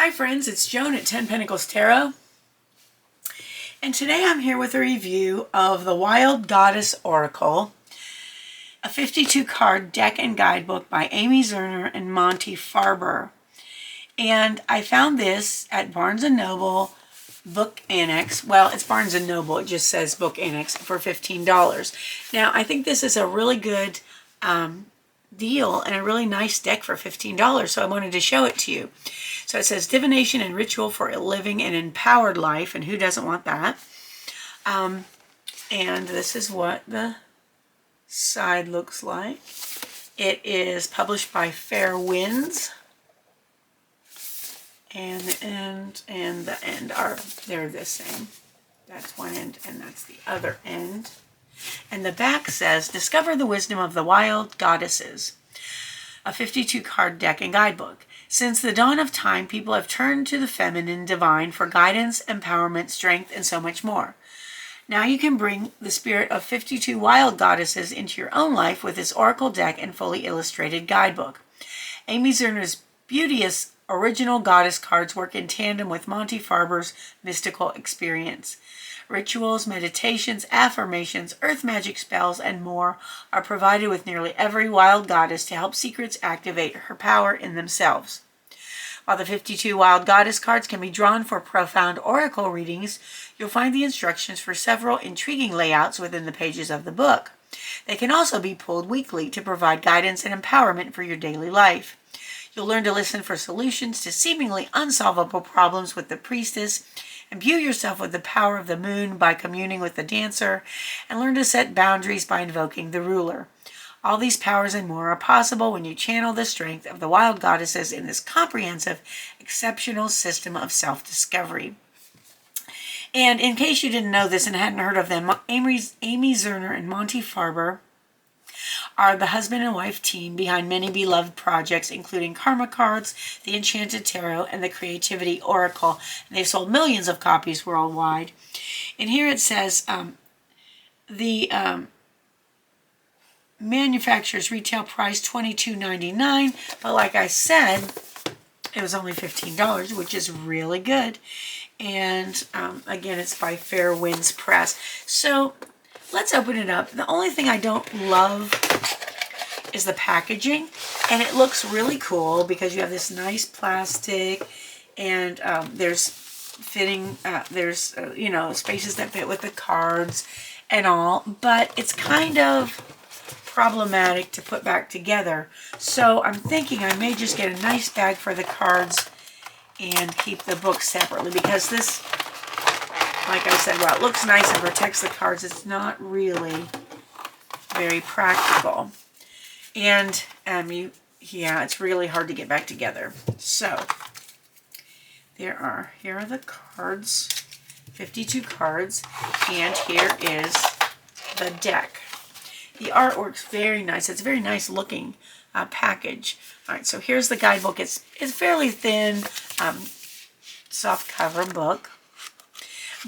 Hi friends, it's Joan at 10 Pentacles Tarot, and today I'm here with a review of the Wild Goddess Oracle, a 52 card deck and guidebook by Amy Zerner and Monte Farber. And I found this at Barnes & Noble Book Annex. Well, it's Barnes & Noble, it just says Book Annex, for $15. Now, I think this is a really good deal and a really nice deck for $15, so I wanted to show it to you. So it says Divination and Ritual for Living an Empowered Life, and who doesn't want that? And this is what the side looks like. It is published by Fair Winds, and the end and the end are, they're the same. That's one end and that's the other end. And the back says, Discover the Wisdom of the Wild Goddesses, a 52 card deck and guidebook. Since the dawn of time, people have turned to the feminine divine for guidance, empowerment, strength, and so much more. Now you can bring the spirit of 52 wild goddesses into your own life with this oracle deck and fully illustrated guidebook. Amy Zerner's beauteous original goddess cards work in tandem with Monte Farber's mystical experience. Rituals, meditations, affirmations, earth magic spells, and more are provided with nearly every wild goddess to help secrets activate her power in themselves. While the 52 wild goddess cards can be drawn for profound oracle readings, you'll find the instructions for several intriguing layouts within the pages of the book. They can also be pulled weekly to provide guidance and empowerment for your daily life. You'll learn to listen for solutions to seemingly unsolvable problems with the priestess, imbue yourself with the power of the moon by communing with the dancer, and learn to set boundaries by invoking the ruler. All these powers and more are possible when you channel the strength of the wild goddesses in this comprehensive, exceptional system of self-discovery. And in case you didn't know this and hadn't heard of them, Amy Zerner and Monte Farber are the husband and wife team behind many beloved projects, including Karma Cards, the Enchanted Tarot, and the Creativity Oracle. And they've sold millions of copies worldwide. And here it says the manufacturer's retail price $22.99, but like I said, it was only $15, which is really good. And again, it's by Fair Winds Press. So let's open it up. The only thing I don't love is the packaging, and it looks really cool because you have this nice plastic, and there's fitting, you know, spaces that fit with the cards and all, but it's kind of problematic to put back together. So I'm thinking I may just get a nice bag for the cards and keep the book separately, because this, like I said, while it looks nice and protects the cards, it's not really very practical. And yeah, it's really hard to get back together. So here are the cards, 52 cards, and here is the deck. The artwork's very nice. It's a very nice looking package. All right, so here's the guidebook. It's fairly thin, soft cover book.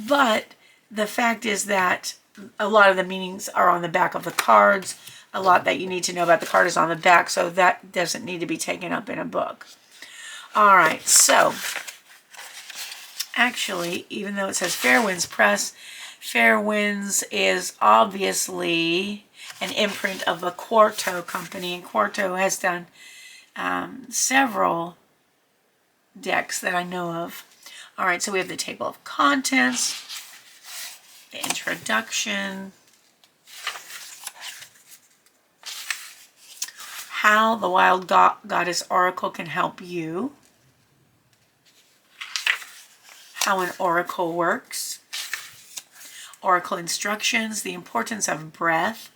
But the fact is that a lot of the meanings are on the back of the cards. A lot that you need to know about the card is on the back, so that doesn't need to be taken up in a book. All right, so actually, even though it says Fair Winds Press, Fair Winds is obviously an imprint of the Quarto company, and Quarto has done several decks that I know of. All right, so we have the table of contents, the introduction, how the Wild Goddess Oracle can help you, how an oracle works, oracle instructions, the importance of breath,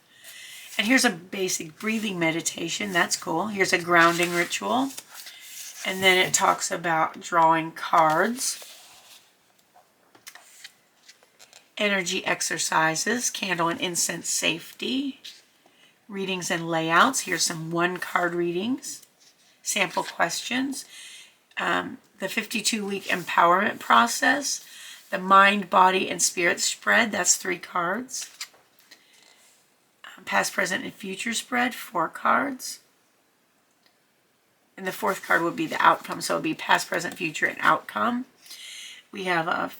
and here's a basic breathing meditation. That's cool. Here's a grounding ritual, and then it talks about drawing cards, energy exercises, candle and incense safety, readings and layouts. Here's some one-card readings, sample questions, the 52-week empowerment process, the mind, body, and spirit spread. That's 3 cards. Past, present, and future spread, 4 cards. And the fourth card would be the outcome. So it would be past, present, future, and outcome. We have a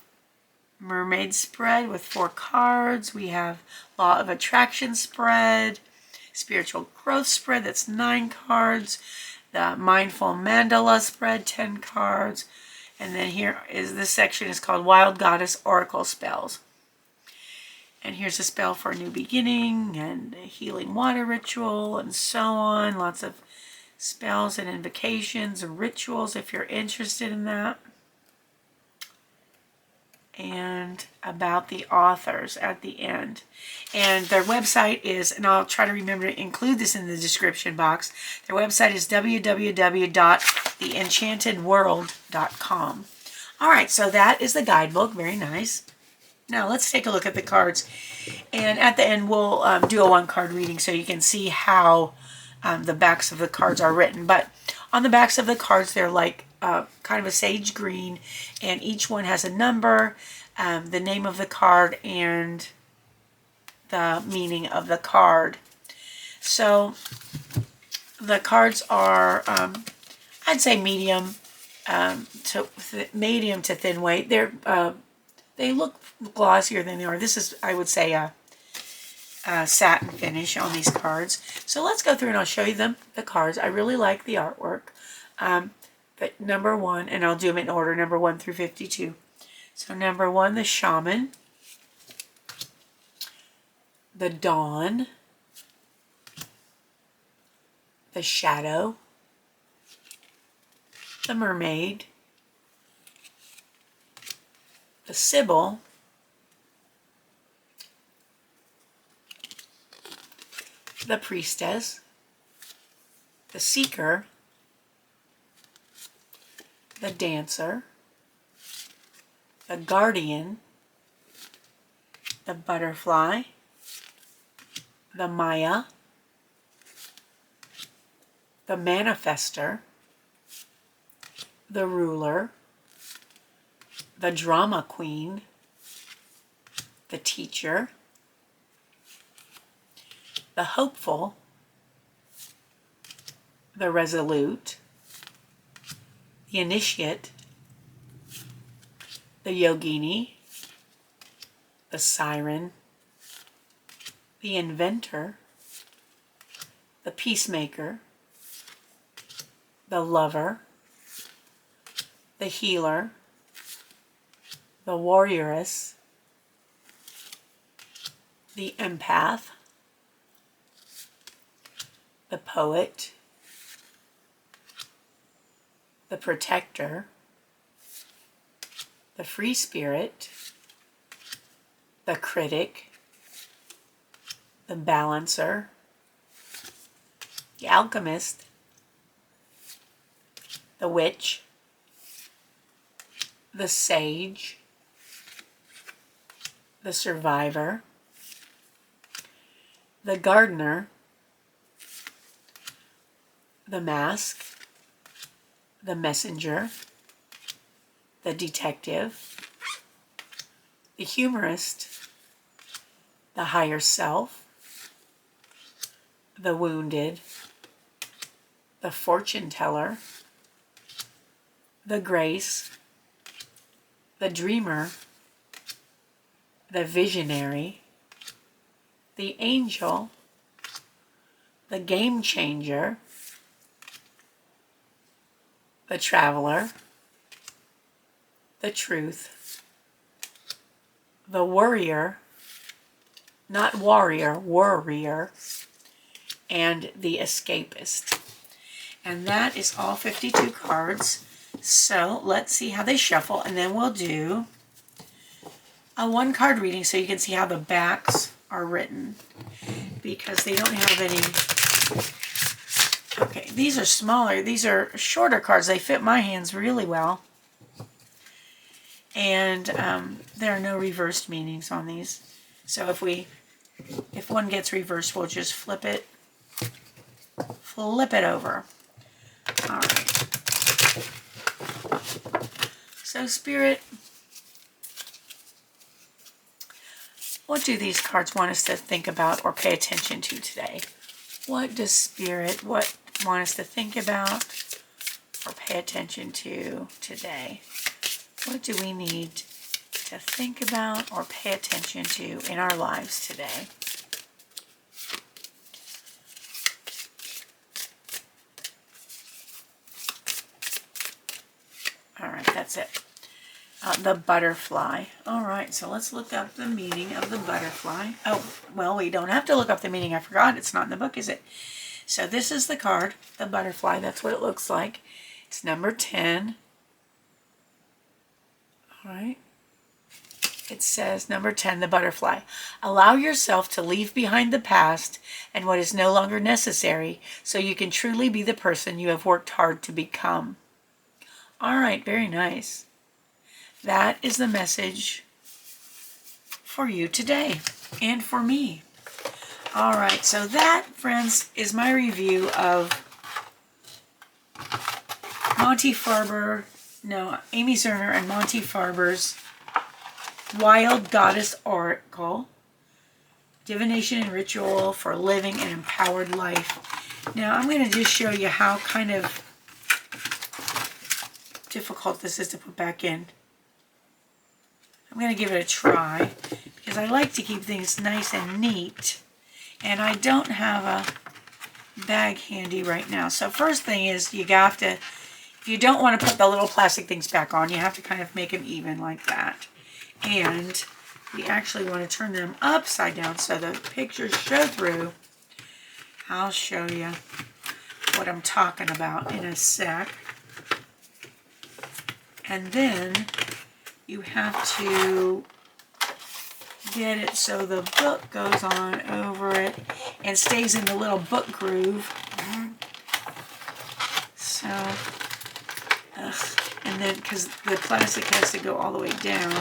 mermaid spread with 4 cards. We have law of attraction spread, spiritual growth spread, that's 9 cards. The mindful mandala spread, 10 cards. And then here is this section is called Wild Goddess Oracle Spells. And here's a spell for a new beginning and a healing water ritual and so on. Lots of spells and invocations and rituals if you're interested in that. And about the authors at the end. And their website is, and I'll try to remember to include this in the description box, their website is www.theenchantedworld.com. All right, so that is the guidebook. Very nice. Now let's take a look at the cards. And at the end, we'll do a 1-card reading so you can see how the backs of the cards are written. But on the backs of the cards, they're like kind of a sage green, and each one has a number, the name of the card, and the meaning of the card. So the cards are, I'd say medium to thin weight. They look glossier than they are. This is, I would say, a satin finish on these cards. So let's go through and I'll show you the cards. I really like the artwork. But number 1, and I'll do them in order, number 1 through 52. So number 1, the Shaman, the Dawn, the Shadow, the Mermaid, the Sibyl, the Priestess, the Seeker, the Dancer, the Guardian, the Butterfly, the Maya, the Manifester, the Ruler, the Drama Queen, the Teacher, the Hopeful, the Resolute, the Initiate, the Yogini, the Siren, the Inventor, the Peacemaker, the Lover, the Healer, the Warrioress, the Empath, the Poet, the Protector, the Free Spirit, the Critic, the Balancer, the Alchemist, the Witch, the Sage, the Survivor, the Gardener, the Mask, the Messenger, the Detective, the Humorist, the Higher Self, the Wounded, the Fortune Teller, the Grace, the Dreamer, the Visionary, the Angel, the Game Changer, the Traveler, the Truth, the Worrier, not Warrior, Worrier, and the Escapist. And that is all 52 cards. So let's see how they shuffle, and then we'll do a 1-card reading so you can see how the backs are written, because they don't have any. Okay, these are smaller. These are shorter cards. They fit my hands really well. And there are no reversed meanings on these. So if one gets reversed, we'll just flip it over. All right. So Spirit, what do these cards want us to think about or pay attention to today? What does Spirit want us to think about pay attention to today? What do we need to think about or pay attention to in our lives today? All right, that's it. The butterfly. All right, so let's look up the meaning of the butterfly. Oh, well, we don't have to look up the meaning. I forgot. It's not in the book, is it? So this is the card, the butterfly. That's what it looks like. It's number 10. All right. It says, number 10, the butterfly. Allow yourself to leave behind the past and what is no longer necessary so you can truly be the person you have worked hard to become. All right, very nice. That is the message for you today and for me. All right, so that, friends, is my review of Amy Zerner and Monte Farber's Wild Goddess Oracle, Divination and Ritual for Living an Empowered Life. Now, I'm going to just show you how kind of difficult this is to put back in. I'm going to give it a try because I like to keep things nice and neat, and I don't have a bag handy right now. So first thing is you have to, if you don't want to put the little plastic things back on, you have to kind of make them even like that. And we actually want to turn them upside down so the pictures show through. I'll show you what I'm talking about in a sec. And then you have to get it so the book goes on over it and stays in the little book groove. So, and then because the plastic has to go all the way down.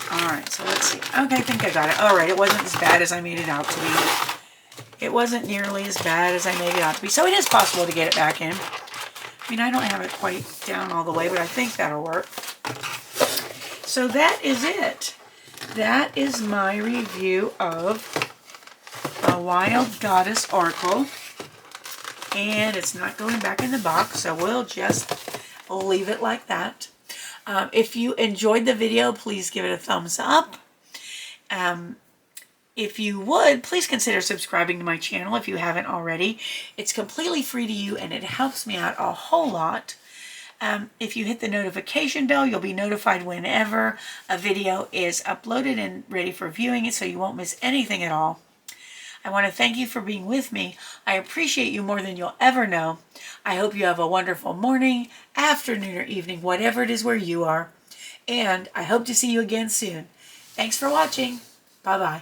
Alright, so let's see. Okay, I think I got it. Alright, it wasn't as bad as I made it out to be. It wasn't nearly as bad as I made it out to be. So it is possible to get it back in. I mean, I don't have it quite down all the way, but I think that'll work. So that is it. That is my review of the Wild Goddess Oracle. And it's not going back in the box, so we'll just leave it like that. If you enjoyed the video, please give it a thumbs up. If you would, please consider subscribing to my channel if you haven't already. It's completely free to you and it helps me out a whole lot. If you hit the notification bell, you'll be notified whenever a video is uploaded and ready for viewing, so you won't miss anything at all. I want to thank you for being with me. I appreciate you more than you'll ever know. I hope you have a wonderful morning, afternoon, or evening, whatever it is where you are. And I hope to see you again soon. Thanks for watching. Bye-bye.